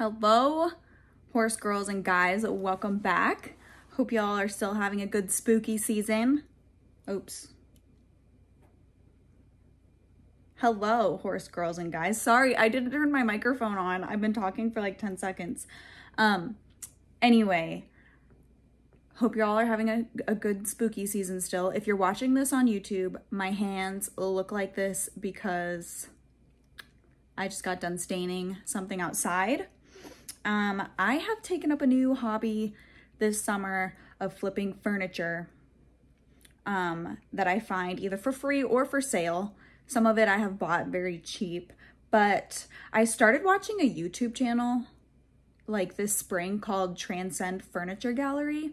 Hello, horse girls and guys, welcome back. Hope y'all are still having a good spooky season. Oops. Hello, horse girls and guys. Sorry, I didn't turn my microphone on. I've been talking for like 10 seconds. Anyway, hope y'all are having a good spooky season still. If you're watching this on YouTube, my hands look like this because I just got done staining something outside. I have taken up a new hobby this summer of flipping furniture that I find either for free or for sale. Some of it I have bought very cheap, but I started watching a YouTube channel like this spring called Transcend Furniture Gallery,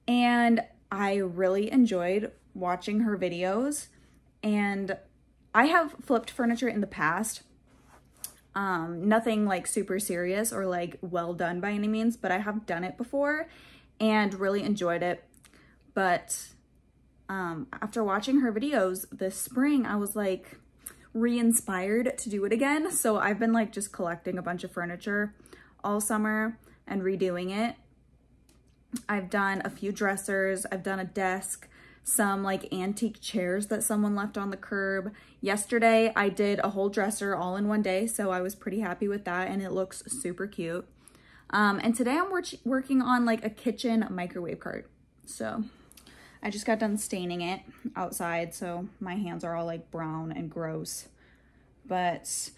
and I really enjoyed watching her videos. And I have flipped furniture in the past. Nothing like super serious or like well done by any means, but I have done it before and really enjoyed it. But after watching her videos this spring, I was like re-inspired to do it again. So I've been like just collecting a bunch of furniture all summer and redoing it. I've done a few dressers, I've done a desk, some like antique chairs that someone left on the curb. Yesterday, I did a whole dresser all in one day, so I was pretty happy with that, and it looks super cute. And today I'm working on like a kitchen microwave cart. So I just got done staining it outside, so my hands are all like brown and gross. But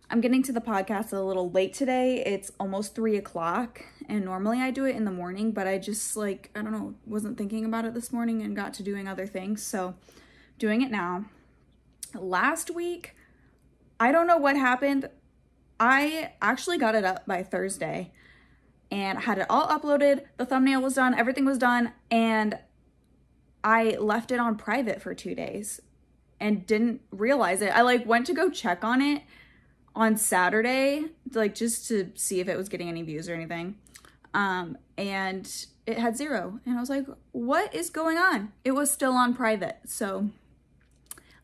I'm getting to the podcast a little late today. It's almost 3 o'clock, and normally I do it in the morning, but I just like, I don't know, wasn't thinking about it this morning and got to doing other things. So doing it now. Last week, I don't know what happened. I actually got it up by Thursday and had it all uploaded. The thumbnail was done, everything was done, and I left it on private for 2 days and didn't realize it. I like went to go check on it on Saturday, like just to see if it was getting any views or anything. And it had 0. And I was like, what is going on? It was still on private. So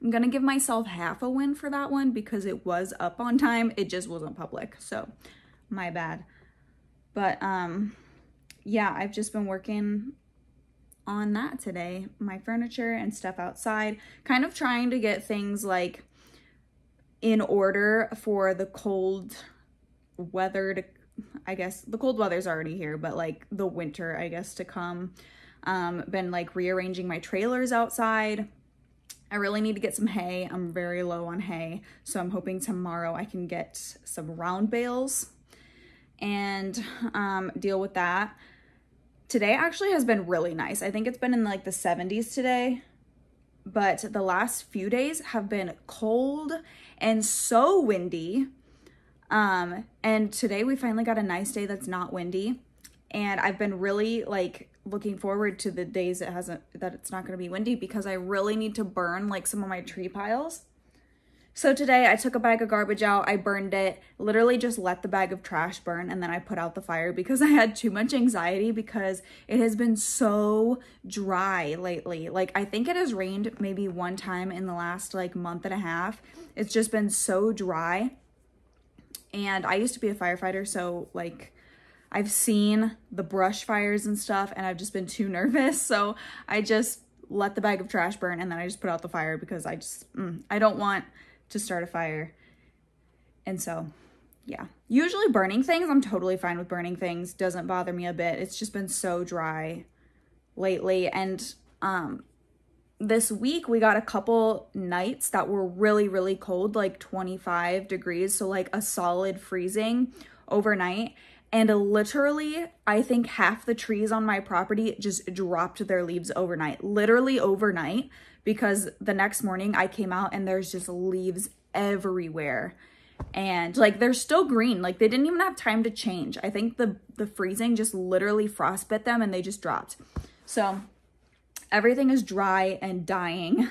I'm gonna give myself half a win for that one because it was up on time. It just wasn't public. So my bad. But yeah, I've just been working on that today. My furniture and stuff outside, kind of trying to get things like in order for the cold weather to, I guess the cold weather's already here, but like the winter, I guess, to come. Been like rearranging my trailers outside. I really need to get some hay. I'm very low on hay, so I'm hoping tomorrow I can get some round bales and deal with that. Today actually has been really nice. I think it's been in like the 70s today, but the last few days have been cold and so windy. And today we finally got a nice day that's not windy. And I've been really like looking forward to the days that it's not going to be windy because I really need to burn like some of my tree piles. So today I took a bag of garbage out, I burned it, literally just let the bag of trash burn, and then I put out the fire because I had too much anxiety because it has been so dry lately. Like I think it has rained maybe one time in the last like month and a half. It's just been so dry. And I used to be a firefighter, so like I've seen the brush fires and stuff, and I've just been too nervous. So I just let the bag of trash burn, and then I just put out the fire because I don't want to start a fire. And so yeah, usually burning things, I'm totally fine with burning things, doesn't bother me a bit. It's just been so dry lately. And this week we got a couple nights that were really cold, like 25 degrees, so like a solid freezing overnight. And literally, I think half the trees on my property just dropped their leaves overnight, literally overnight, because the next morning I came out and there's just leaves everywhere. And like, they're still green. Like they didn't even have time to change. I think the freezing just literally frostbit them and they just dropped. So everything is dry and dying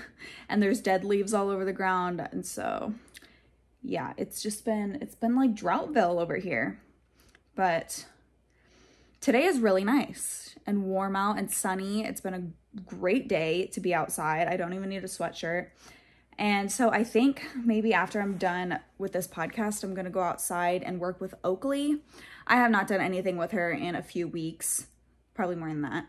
and there's dead leaves all over the ground. And so yeah, it's been like Droughtville over here. But today is really nice and warm out and sunny. It's been a great day to be outside. I don't even need a sweatshirt. And so I think maybe after I'm done with this podcast, I'm going to go outside and work with Oakley. I have not done anything with her in a few weeks, probably more than that.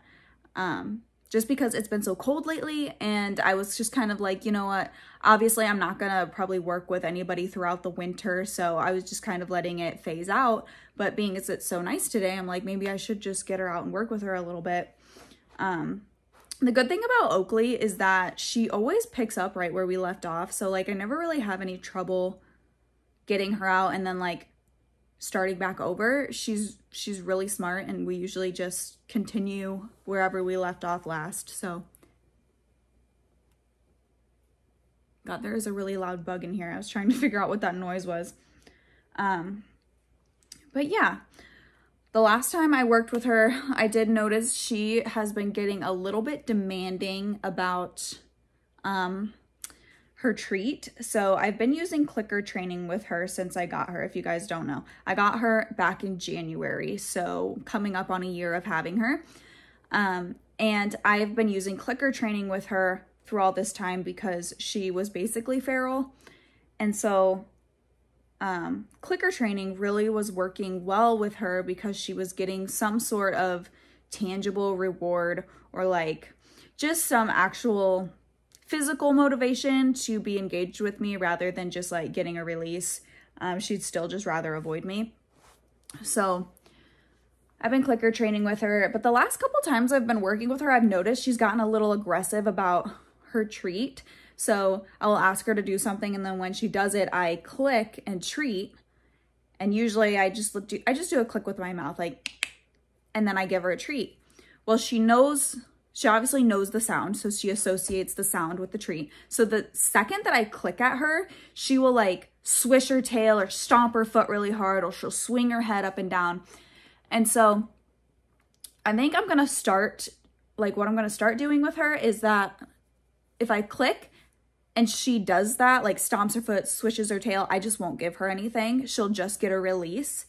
Just because it's been so cold lately, and I was just kind of like, you know what, obviously I'm not gonna probably work with anybody throughout the winter, so I was just kind of letting it phase out. But being as it's so nice today, I'm like, maybe I should just get her out and work with her a little bit. The good thing about Oakley is that she always picks up right where we left off, so like I never really have any trouble getting her out and then like starting back over. She's really smart, and we usually just continue wherever we left off last. So God, there is a really loud bug in here. I was trying to figure out what that noise was. But yeah, the last time I worked with her, I did notice she has been getting a little bit demanding about her treat. So I've been using clicker training with her since I got her, if you guys don't know. I got her back in January, so coming up on a year of having her. And I've been using clicker training with her through all this time because she was basically feral. And so clicker training really was working well with her because she was getting some sort of tangible reward, or like just some actual physical motivation to be engaged with me rather than just like getting a release. She'd still just rather avoid me. So I've been clicker training with her, but the last couple times I've been working with her, I've noticed she's gotten a little aggressive about her treat. So I'll ask her to do something, and then when she does it, I click and treat. And usually I just do a click with my mouth, like, and then I give her a treat. Well, she obviously knows the sound, so she associates the sound with the treat. So the second that I click at her, she will like swish her tail or stomp her foot really hard, or she'll swing her head up and down. And so I think I'm gonna start, like what I'm gonna start doing with her is that if I click and she does that, like stomps her foot, swishes her tail, I just won't give her anything. She'll just get a release.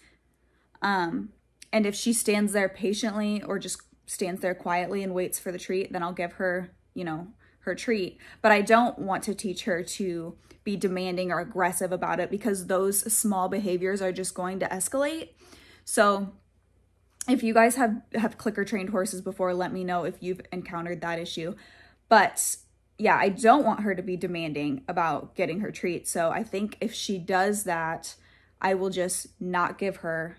And if she stands there patiently or just stands there quietly and waits for the treat, then I'll give her, you know, her treat. But I don't want to teach her to be demanding or aggressive about it, because those small behaviors are just going to escalate. So if you guys have clicker trained horses before, let me know if you've encountered that issue. But yeah, I don't want her to be demanding about getting her treat. So I think if she does that, I will just not give her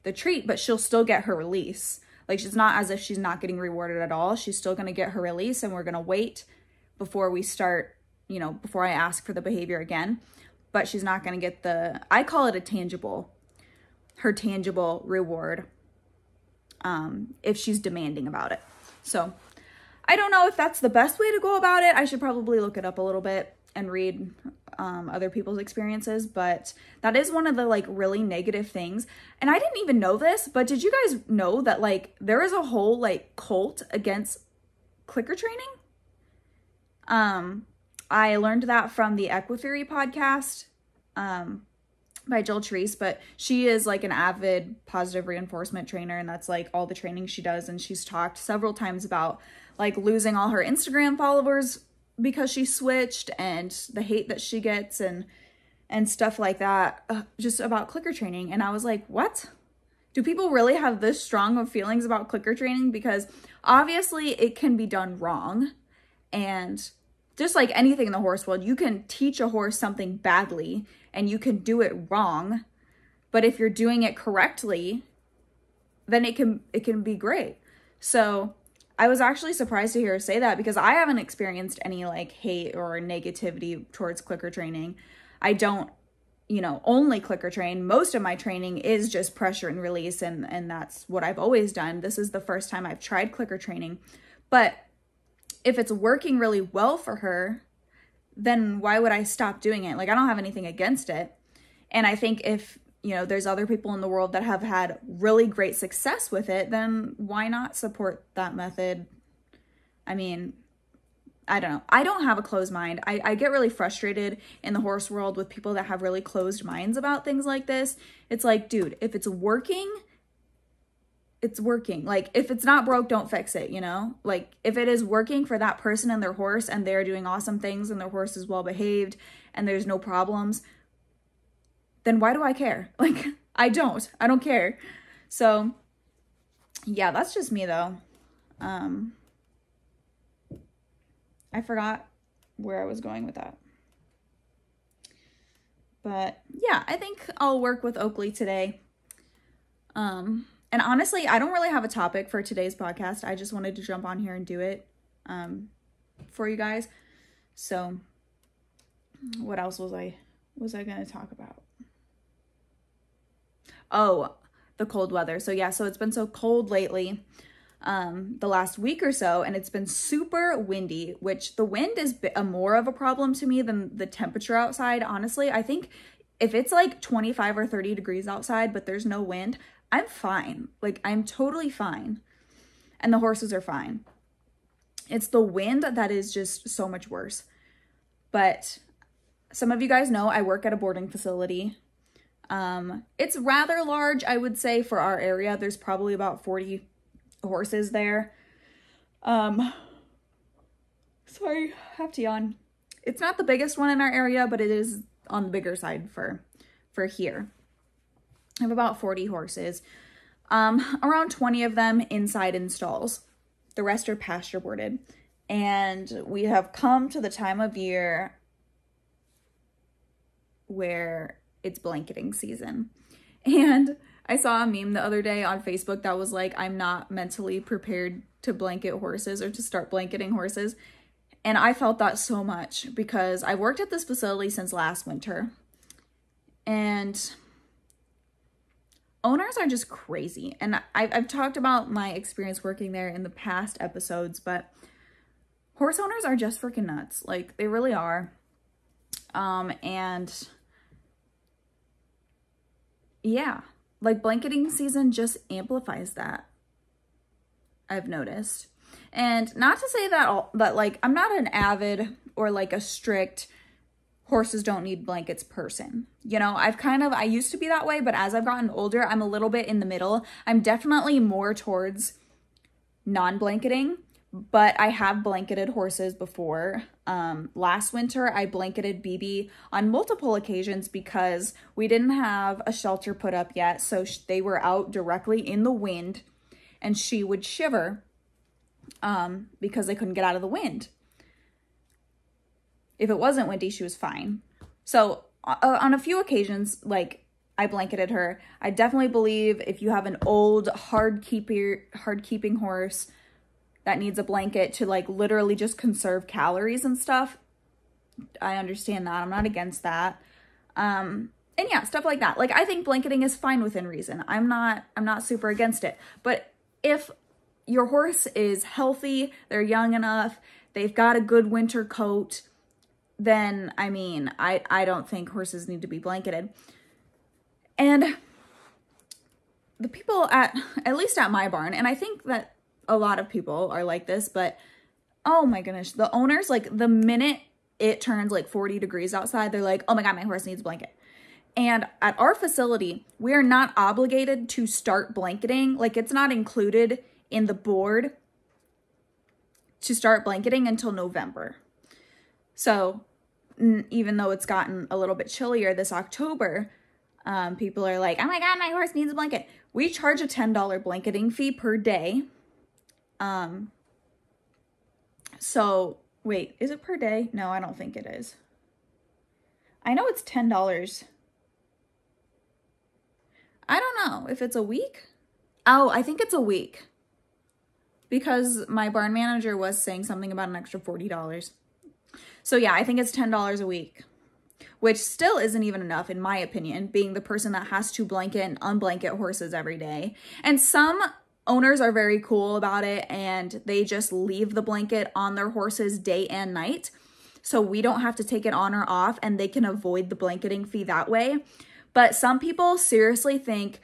the treat, but she'll still get her release. Like, she's not as if she's not getting rewarded at all. She's still going to get her release, and we're going to wait before we start, you know, before I ask for the behavior again. But she's not going to get I call it her tangible reward if she's demanding about it. So I don't know if that's the best way to go about it. I should probably look it up a little bit and read other people's experiences, but that is one of the like really negative things. And I didn't even know this, but did you guys know that like there is a whole like cult against clicker training? I learned that from the Equitheory podcast by Jill Treese, but she is like an avid positive reinforcement trainer, and that's like all the training she does. And she's talked several times about like losing all her Instagram followers because she switched, and the hate that she gets and stuff like that, just about clicker training. And I was like, what? Do people really have this strong of feelings about clicker training? Because obviously it can be done wrong. And just like anything in the horse world, you can teach a horse something badly and you can do it wrong. But if you're doing it correctly, then it can be great. So I was actually surprised to hear her say that, because I haven't experienced any like hate or negativity towards clicker training. I don't, you know, only clicker train. Most of my training is just pressure and release, and that's what I've always done. This is the first time I've tried clicker training. But if it's working really well for her, then why would I stop doing it? Like, I don't have anything against it. And I think if, you know, there's other people in the world that have had really great success with it, then why not support that method? I mean, I don't know. I don't have a closed mind. I get really frustrated in the horse world with people that have really closed minds about things like this. It's like, dude, if it's working, it's working. Like, if it's not broke, don't fix it, you know? Like, if it is working for that person and their horse and they're doing awesome things and their horse is well behaved and there's no problems, then why do I care? Like, I don't care. So yeah, that's just me though. I forgot where I was going with that. But yeah, I think I'll work with Oakley today. And honestly, I don't really have a topic for today's podcast. I just wanted to jump on here and do it for you guys. So what else was I going to talk about? Oh, the cold weather. So yeah, so it's been so cold lately, the last week or so, and it's been super windy, which the wind is more of a problem to me than the temperature outside. Honestly, I think if it's like 25 or 30 degrees outside, but there's no wind, I'm fine. Like, I'm totally fine. And the horses are fine. It's the wind that is just so much worse. But some of you guys know I work at a boarding facility. It's rather large, I would say, for our area. There's probably about 40 horses there. Sorry, I have to yawn. It's not the biggest one in our area, but it is on the bigger side for here. I have about 40 horses, around 20 of them inside in stalls. The rest are pasture boarded. And we have come to the time of year where it's blanketing season. And I saw a meme the other day on Facebook that was like, I'm not mentally prepared to blanket horses or to start blanketing horses. And I felt that so much because I worked at this facility since last winter. And owners are just crazy. And I've talked about my experience working there in the past episodes, but horse owners are just freaking nuts. Like, they really are. And yeah, like, blanketing season just amplifies that, I've noticed. And not to say that like, I'm not an avid or like a strict horses don't need blankets person. You know, I used to be that way, but as I've gotten older, I'm a little bit in the middle. I'm definitely more towards non-blanketing, but I have blanketed horses before. Last winter, I blanketed BB on multiple occasions because we didn't have a shelter put up yet. So they were out directly in the wind and she would shiver because they couldn't get out of the wind. If it wasn't windy, she was fine. So on a few occasions, like, I blanketed her. I definitely believe if you have an old hard keeping horse that needs a blanket to like literally just conserve calories and stuff, I understand that. I'm not against that. And yeah, stuff like that. Like, I think blanketing is fine within reason. I'm not super against it. But if your horse is healthy, they're young enough, they've got a good winter coat, then, I mean, I don't think horses need to be blanketed. And the people at least at my barn, and I think that a lot of people are like this, but oh my goodness, the owners, like, the minute it turns like 40 degrees outside, they're like, oh my God, my horse needs a blanket. And at our facility, we are not obligated to start blanketing. Like, it's not included in the board to start blanketing until November. So even though it's gotten a little bit chillier this October, people are like, oh my God, my horse needs a blanket. We charge a $10 blanketing fee per day. So wait, is it per day? No, I don't think it is. I know it's $10. I don't know if it's a week. Oh, I think it's a week because my barn manager was saying something about an extra $40. So yeah, I think it's $10 a week, which still isn't even enough in my opinion, being the person that has to blanket and unblanket horses every day. And some owners are very cool about it and they just leave the blanket on their horses day and night. So we don't have to take it on or off and they can avoid the blanketing fee that way. But some people seriously think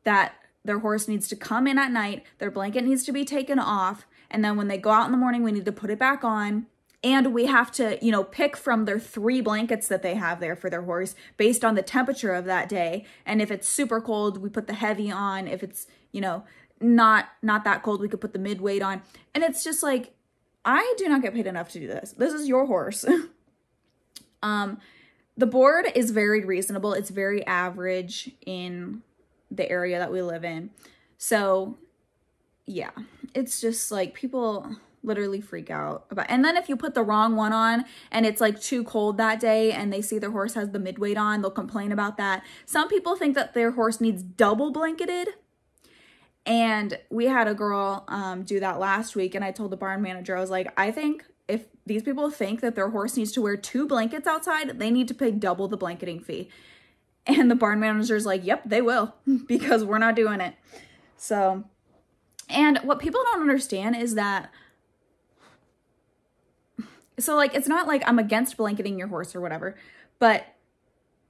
that their horse needs to come in at night, their blanket needs to be taken off, and then when they go out in the morning, we need to put it back on. And we have to, you know, pick from their 3 blankets that they have there for their horse based on the temperature of that day. And if it's super cold, we put the heavy on. If it's, you know, not that cold. We could put the mid-weight on. And it's just like, I do not get paid enough to do this. This is your horse. The board is very reasonable. It's very average in the area that we live in. So yeah, it's just like people literally freak out about. And then if you put the wrong one on and it's like too cold that day and they see their horse has the mid-weight on, they'll complain about that. Some people think that their horse needs double blanketed. And we had a girl do that last week, and I told the barn manager, I was like, I think if these people think that their horse needs to wear 2 blankets outside, they need to pay double the blanketing fee. And the barn manager's like, yep, they will, because we're not doing it. So, and what people don't understand is that, so like, it's not like I'm against blanketing your horse or whatever, but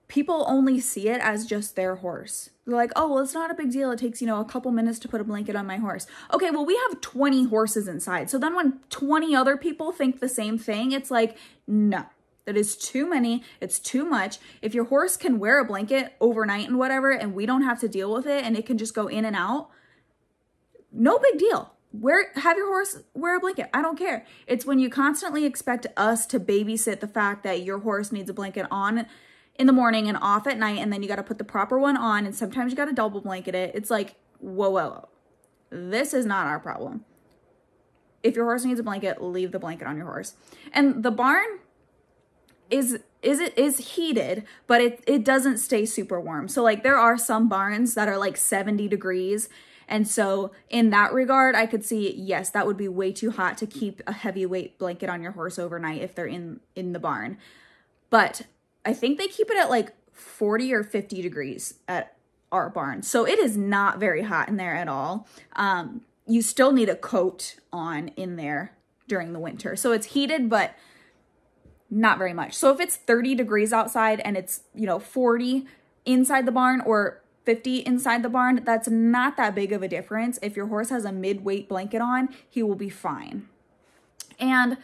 people only see it as just their horse. They're like, oh, well, it's not a big deal. It takes, you know, a couple minutes to put a blanket on my horse. Okay, well, we have 20 horses inside. So then when 20 other people think the same thing, it's like, no, that is too many. It's too much. If your horse can wear a blanket overnight and whatever, and we don't have to deal with it and it can just go in and out, no big deal. Have your horse wear a blanket. I don't care. It's when you constantly expect us to babysit the fact that your horse needs a blanket on in the morning and off at night, and then you got to put the proper one on, and sometimes you got to double blanket it. It's like, whoa, whoa, whoa. This is not our problem. If your horse needs a blanket, leave the blanket on your horse. And the barn is heated, but it doesn't stay super warm. So like there are some barns that are like 70 degrees. And so in that regard, I could see, yes, that would be way too hot to keep a heavyweight blanket on your horse overnight if they're in the barn. But I think they keep it at like 40 or 50 degrees at our barn. So it is not very hot in there at all. You still need a coat on in there during the winter. So it's heated, but not very much. So if it's 30 degrees outside and it's, you know, 40 inside the barn or 50 inside the barn, that's not that big of a difference. If your horse has a mid-weight blanket on, he will be fine. And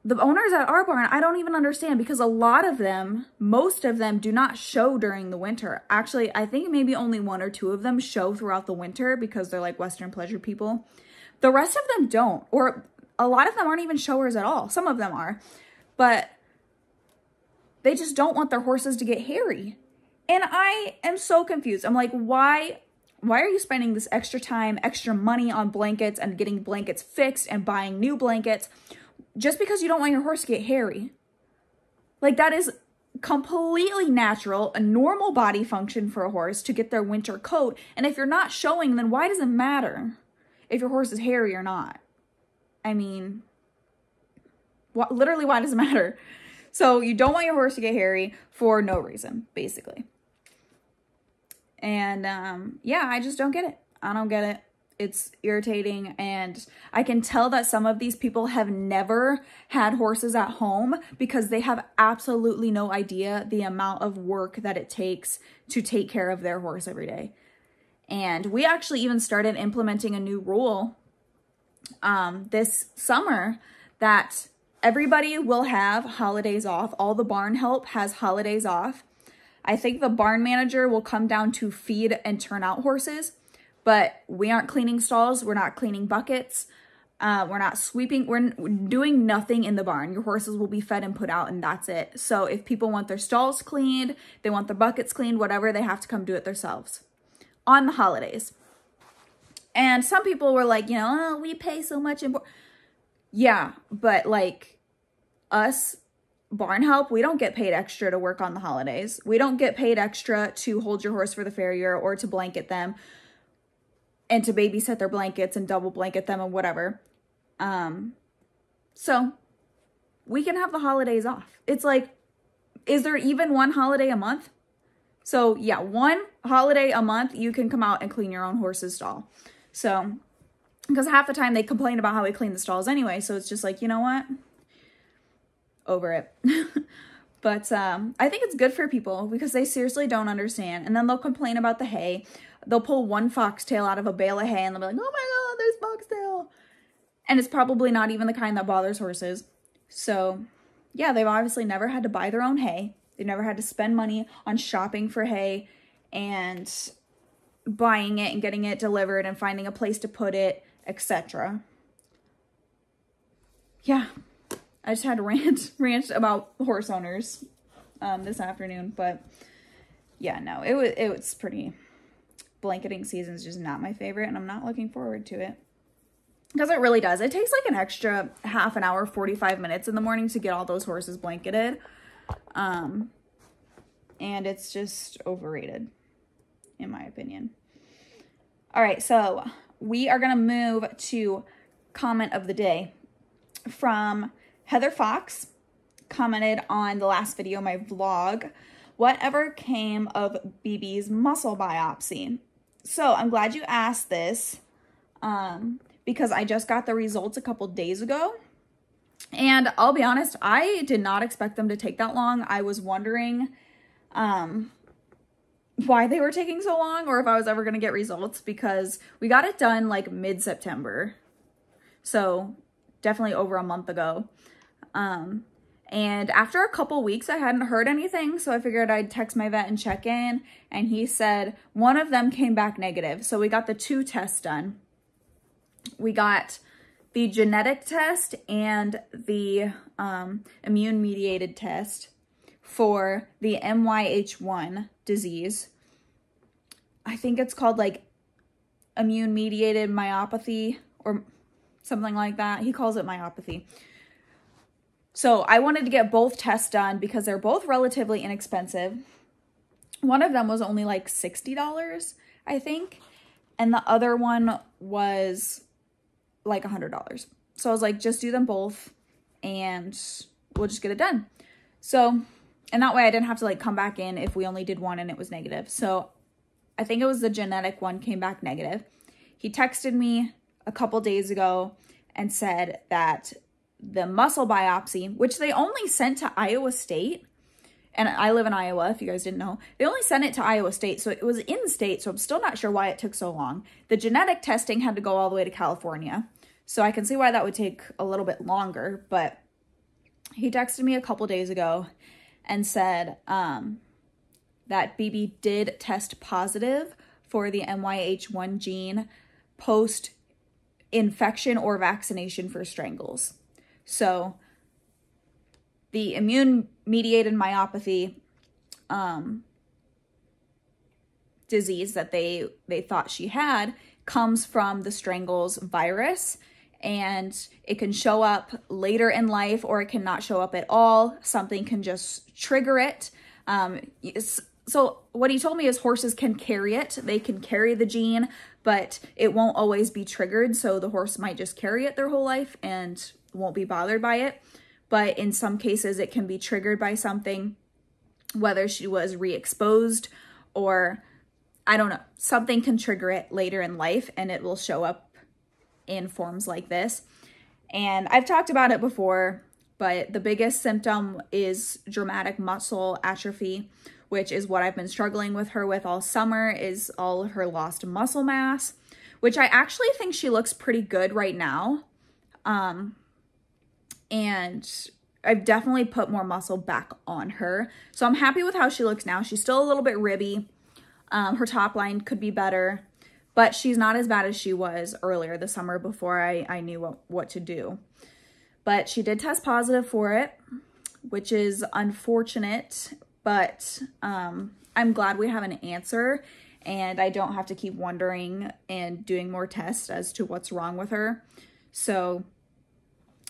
the owners at our barn, I don't even understand, because a lot of them, most of them do not show during the winter. Actually, I think maybe only 1 or 2 of them show throughout the winter because they're like Western pleasure people. The rest of them don't, or a lot of them aren't even showers at all. Some of them are, but they just don't want their horses to get hairy. And I am so confused. I'm like, why are you spending this extra time, extra money on blankets and getting blankets fixed and buying new blankets just because you don't want your horse to get hairy? Like, that is completely natural, a normal body function for a horse to get their winter coat. And if you're not showing, then why does it matter if your horse is hairy or not? I mean, literally, why does it matter? So you don't want your horse to get hairy for no reason, basically. And yeah, I just don't get it. I don't get it. It's irritating, and I can tell that some of these people have never had horses at home because they have absolutely no idea the amount of work that it takes to take care of their horse every day. And we actually even started implementing a new rule this summer that everybody will have holidays off. All the barn help has holidays off. I think the barn manager will come down to feed and turn out horses, but we aren't cleaning stalls. We're not cleaning buckets. We're not sweeping. We're doing nothing in the barn. Your horses will be fed and put out, and that's it. So if people want their stalls cleaned, they want their buckets cleaned, whatever, they have to come do it themselves on the holidays. And some people were like, you know, oh, we pay so much. Yeah, but like us barn help, we don't get paid extra to work on the holidays. We don't get paid extra to hold your horse for the farrier or to blanket them and to babysit their blankets and double blanket them and whatever. So we can have the holidays off. It's like, is there even one holiday a month? So yeah, one holiday a month, you can come out and clean your own horse's stall. So, because half the time they complain about how we clean the stalls anyway. So it's just like, you know what? Over it. But I think it's good for people because they seriously don't understand. And then they'll complain about the hay. They'll pull one foxtail out of a bale of hay and they'll be like, oh my God, there's foxtail. And it's probably not even the kind that bothers horses. So yeah, they've obviously never had to buy their own hay. They've never had to spend money on shopping for hay. And buying it and getting it delivered and finding a place to put it, etc. Yeah, I just had to rant about horse owners this afternoon, but yeah, no, it was pretty, blanketing season is just not my favorite, and I'm not looking forward to it. Because it really does. It takes like an extra half an hour, 45 minutes in the morning to get all those horses blanketed. And it's just overrated, in my opinion. All right, so we are going to move to comment of the day from Heather Fox. Commented on the last video, my vlog, whatever came of BB's muscle biopsy. So I'm glad you asked this, because I just got the results a couple days ago. And I'll be honest, I did not expect them to take that long. I was wondering why they were taking so long, or if I was ever going to get results, because we got it done like mid-September. So definitely over a month ago. And after a couple weeks, I hadn't heard anything. So I figured I'd text my vet and check in. And he said one of them came back negative. So we got the 2 tests done. We got the genetic test and the immune-mediated test for the MYH1 disease. I think it's called like immune-mediated myopathy or something like that. He calls it myopathy. So I wanted to get both tests done because they're both relatively inexpensive. One of them was only like $60, I think. And the other one was like $100. So I was like, just do them both and we'll just get it done. So, and that way I didn't have to like come back in if we only did one and it was negative. So I think it was the genetic one came back negative. He texted me a couple days ago and said that the muscle biopsy, which they only sent to Iowa State, and I live in Iowa, if you guys didn't know, they only sent it to Iowa State, so it was in state, so I'm still not sure why it took so long. The genetic testing had to go all the way to California, so I can see why that would take a little bit longer, but he texted me a couple days ago and said that BB did test positive for the MYH1 gene post-infection or vaccination for strangles. So the immune-mediated myopathy disease that they thought she had comes from the strangles virus, and it can show up later in life or it can not show up at all. Something can just trigger it. So what he told me is horses can carry it. They can carry the gene, but it won't always be triggered. So the horse might just carry it their whole life and won't be bothered by it. But in some cases, it can be triggered by something, whether she was re-exposed or, I don't know, something can trigger it later in life and it will show up in forms like this. And I've talked about it before, but the biggest symptom is dramatic muscle atrophy, which is what I've been struggling with her with all summer, is all of her lost muscle mass, which I actually think she looks pretty good right now. And I've definitely put more muscle back on her. So I'm happy with how she looks now. She's still a little bit ribby. Her top line could be better, but she's not as bad as she was earlier this summer before I knew what to do. But she did test positive for it, which is unfortunate, but I'm glad we have an answer and I don't have to keep wondering and doing more tests as to what's wrong with her. So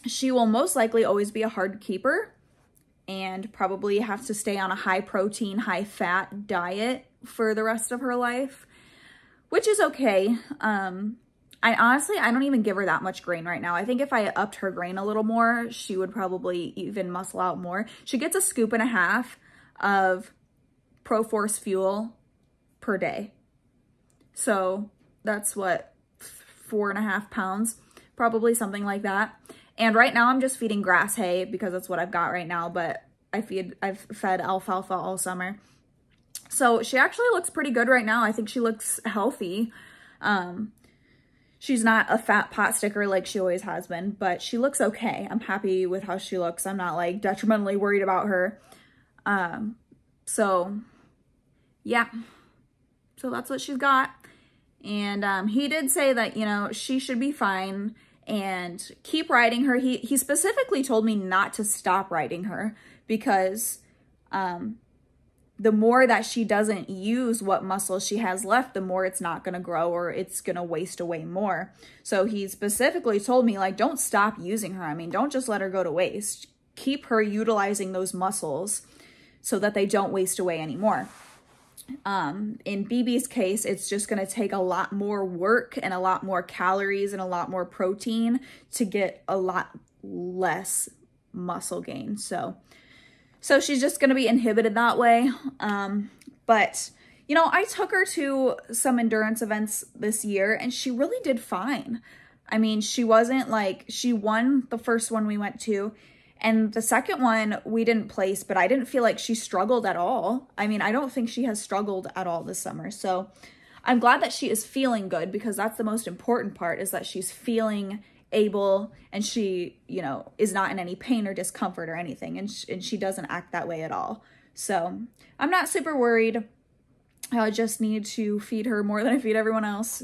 she will most likely always be a hard keeper and probably have to stay on a high protein, high fat diet for the rest of her life, which is okay. I don't even give her that much grain right now. I think if I upped her grain a little more, she would probably even muscle out more. She gets 1.5 scoops of Pro-Force fuel per day. So that's what, 4.5 pounds, probably something like that. And right now I'm just feeding grass hay because that's what I've got right now, but I've fed alfalfa all summer. So she actually looks pretty good right now. I think she looks healthy. She's not a fat pot sticker like she always has been, but she looks okay. I'm happy with how she looks. I'm not like detrimentally worried about her. So yeah, So that's what she's got. And he did say that, you know, she should be fine and keep riding her. He specifically told me not to stop riding her because the more that she doesn't use what muscle she has left, the more it's not going to grow or it's going to waste away more. So he specifically told me, like, don't stop using her. I mean, don't just let her go to waste. Keep her utilizing those muscles so that they don't waste away anymore. In BB's case, it's just going to take a lot more work and a lot more calories and a lot more protein to get a lot less muscle gain. So she's just going to be inhibited that way. But, you know, I took her to some endurance events this year and she really did fine. I mean, she wasn't like, she won the first one we went to. And the second one, we didn't place, but I didn't feel like she struggled at all. I mean, I don't think she has struggled at all this summer. So I'm glad that she is feeling good because that's the most important part, is that she's feeling able and she, you know, is not in any pain or discomfort or anything. And she doesn't act that way at all. So I'm not super worried. I just need to feed her more than I feed everyone else.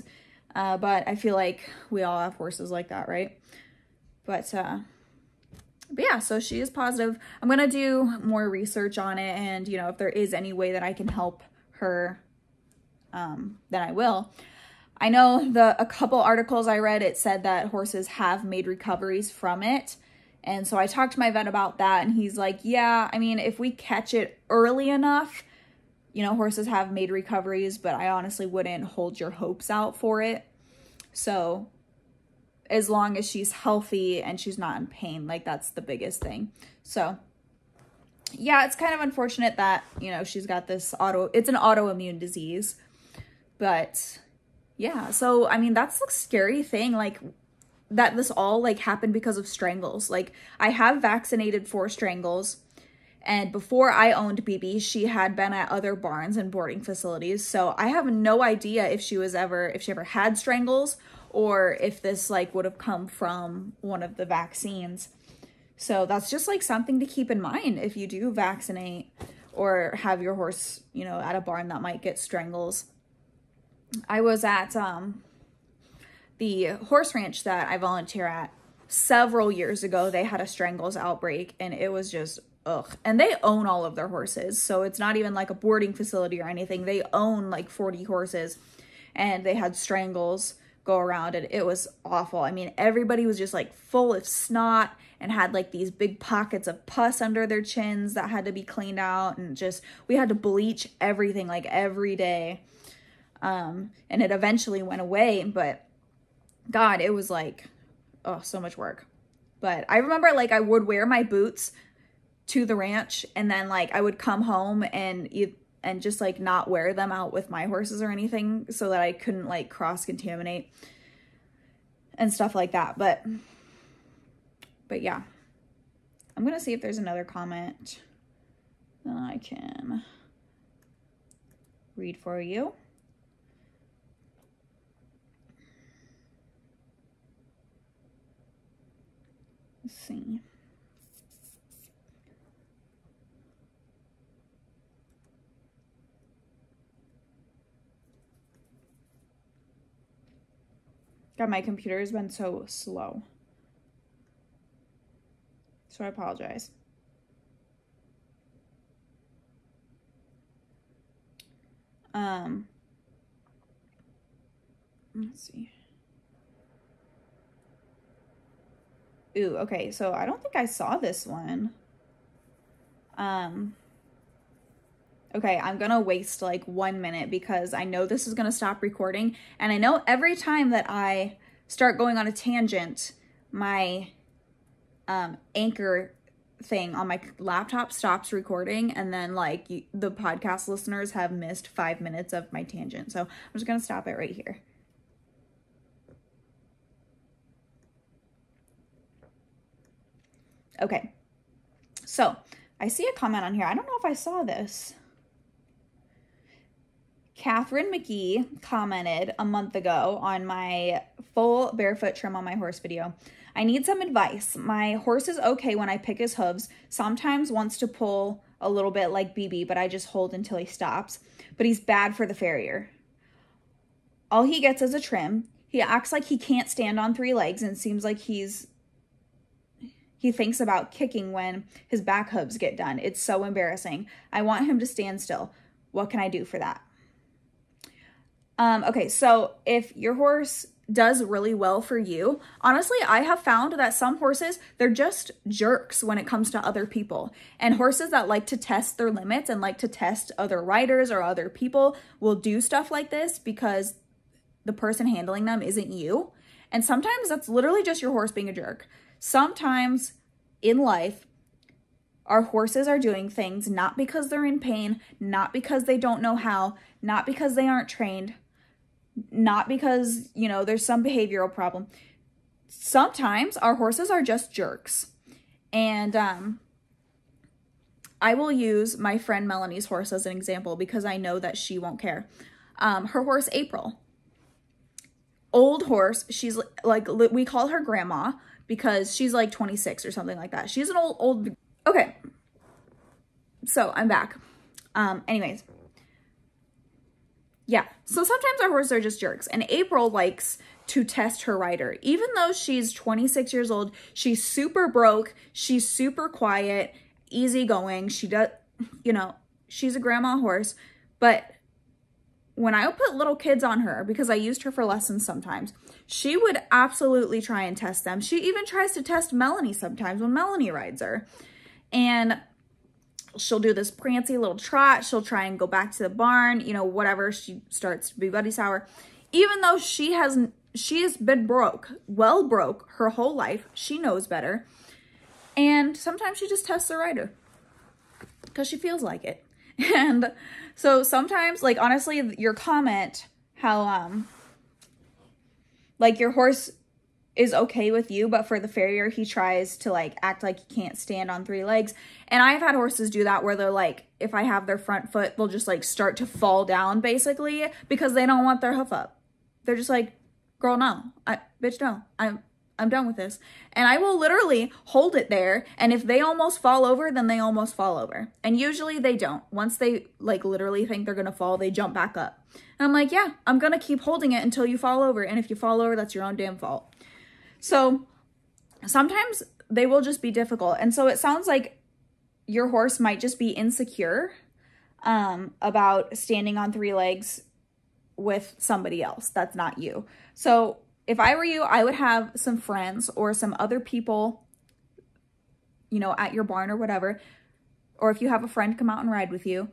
But I feel like we all have horses like that, right? But yeah, so she is positive. I'm going to do more research on it. And, you know, if there is any way that I can help her, then I will. I know a couple articles I read, it said that horses have made recoveries from it. And so I talked to my vet about that. And he's like, yeah, I mean, if we catch it early enough, you know, horses have made recoveries, but I honestly wouldn't hold your hopes out for it. So as long as she's healthy and she's not in pain, like that's the biggest thing. So yeah, it's kind of unfortunate that, you know, she's got this it's an autoimmune disease, but yeah. So, I mean, that's the scary thing, like that this all like happened because of strangles. Like I have vaccinated for strangles, and before I owned BB, she had been at other barns and boarding facilities. So I have no idea if she ever had strangles, or if this like would have come from one of the vaccines. So that's just like something to keep in mind if you do vaccinate or have your horse, you know, at a barn that might get strangles. I was at the horse ranch that I volunteer at several years ago. They had a strangles outbreak and it was just ugh. And they own all of their horses. So it's not even like a boarding facility or anything. They own like 40 horses and they had strangles go around and it was awful. I mean, everybody was just like full of snot and had like these big pockets of pus under their chins that had to be cleaned out, and just we had to bleach everything like every day. And it eventually went away, but God, it was like, oh, so much work. But I remember like I would wear my boots to the ranch and then like I would come home and just like not wear them out with my horses or anything so that I couldn't like cross-contaminate and stuff like that. But yeah, I'm going to see if there's another comment that I can read for you. Let's see. God, my computer has been so slow. So I apologize. Let's see. Ooh, okay, so I don't think I saw this one. Okay, I'm gonna waste like 1 minute because I know this is gonna stop recording, and I know every time that I start going on a tangent, my anchor thing on my laptop stops recording, and then like the podcast listeners have missed 5 minutes of my tangent. So I'm just gonna stop it right here. Okay, so I see a comment on here. I don't know if I saw this. Catherine McGee commented a month ago on my full barefoot trim on my horse video. I need some advice. My horse is okay when I pick his hooves. Sometimes wants to pull a little bit like BB, but I just hold until he stops. But he's bad for the farrier. all he gets is a trim. He acts like he can't stand on 3 legs and seems like he thinks about kicking when his back hooves get done. It's so embarrassing. I want him to stand still. What can I do for that? Okay, so if your horse does really well for you, honestly, I have found that some horses, they're just jerks when it comes to other people. And horses that like to test their limits and like to test other riders or other people will do stuff like this because the person handling them isn't you. And sometimes that's literally just your horse being a jerk. Sometimes in life, our horses are doing things not because they're in pain, not because they don't know how, not because they aren't trained, not because, you know, there's some behavioral problem. Sometimes our horses are just jerks. And I will use my friend Melanie's horse as an example because I know that she won't care. Her horse, April. Old horse. She's like, we call her grandma because she's like 26 or something like that. She's an old. Okay. So I'm back. Anyways. Yeah, so sometimes our horses are just jerks, and April likes to test her rider. Even though she's 26 years old, she's super broke, she's super quiet, easygoing. She does, you know, she's a grandma horse, but when I would put little kids on her, because I used her for lessons sometimes, she would absolutely try and test them. She even tries to test Melanie sometimes when Melanie rides her. And she'll do this prancy little trot. She'll try and go back to the barn, you know, whatever. She starts to be buddy sour. Even though she has been broke her whole life. She knows better. And sometimes she just tests the rider because she feels like it. And so sometimes, like, honestly, your comment, how, like, your horse is okay with you, but for the farrier, he tries to, like, act like he can't stand on 3 legs. And I've had horses do that where they're like, if I have their front foot, they'll just, like, start to fall down, basically, because they don't want their hoof up. They're just like, girl, no. Bitch, no. I'm done with this. And I will literally hold it there, and if they almost fall over, then they almost fall over. And usually they don't. Once they, like, literally think they're gonna fall, they jump back up. And I'm like, yeah, I'm gonna keep holding it until you fall over, and if you fall over, that's your own damn fault. So sometimes they will just be difficult. And so it sounds like your horse might just be insecure about standing on 3 legs with somebody else that's not you. So if I were you, I would have some friends or some other people, you know, at your barn or whatever. Or if you have a friend come out and ride with you,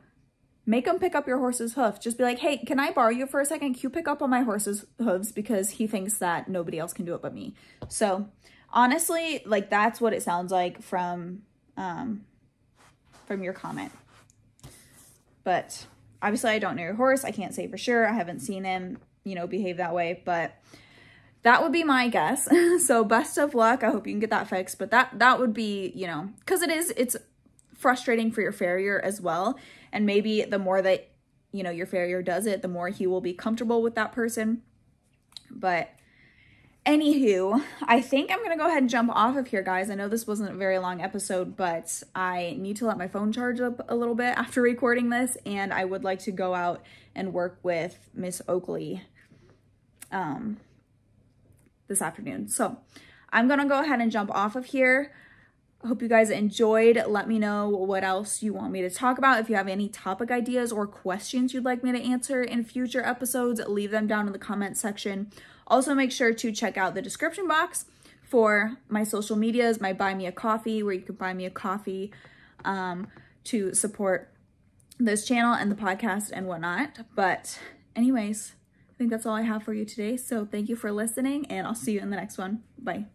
make them pick up your horse's hoof. Just be like, hey, can I borrow you for a second? Can you pick up on my horse's hooves? Because he thinks that nobody else can do it but me. So honestly, like, that's what it sounds like from your comment. But obviously I don't know your horse. I can't say for sure. I haven't seen him, you know, behave that way, but that would be my guess. So best of luck. I hope you can get that fixed, but that would be, you know, because it's frustrating for your farrier as well. And maybe the more that, you know, your farrier does it, the more he will be comfortable with that person. But anywho, I think I'm going to go ahead and jump off of here, guys. I know this wasn't a very long episode, but I need to let my phone charge up a little bit after recording this. And I would like to go out and work with Miss Oakley this afternoon. So I'm going to go ahead and jump off of here. I hope you guys enjoyed. Let me know what else you want me to talk about. If you have any topic ideas or questions you'd like me to answer in future episodes, leave them down in the comment section. Also, make sure to check out the description box for my social medias, my Buy Me a Coffee, where you can buy me a coffee to support this channel and the podcast and whatnot. But anyways, I think that's all I have for you today. So thank you for listening, and I'll see you in the next one. Bye.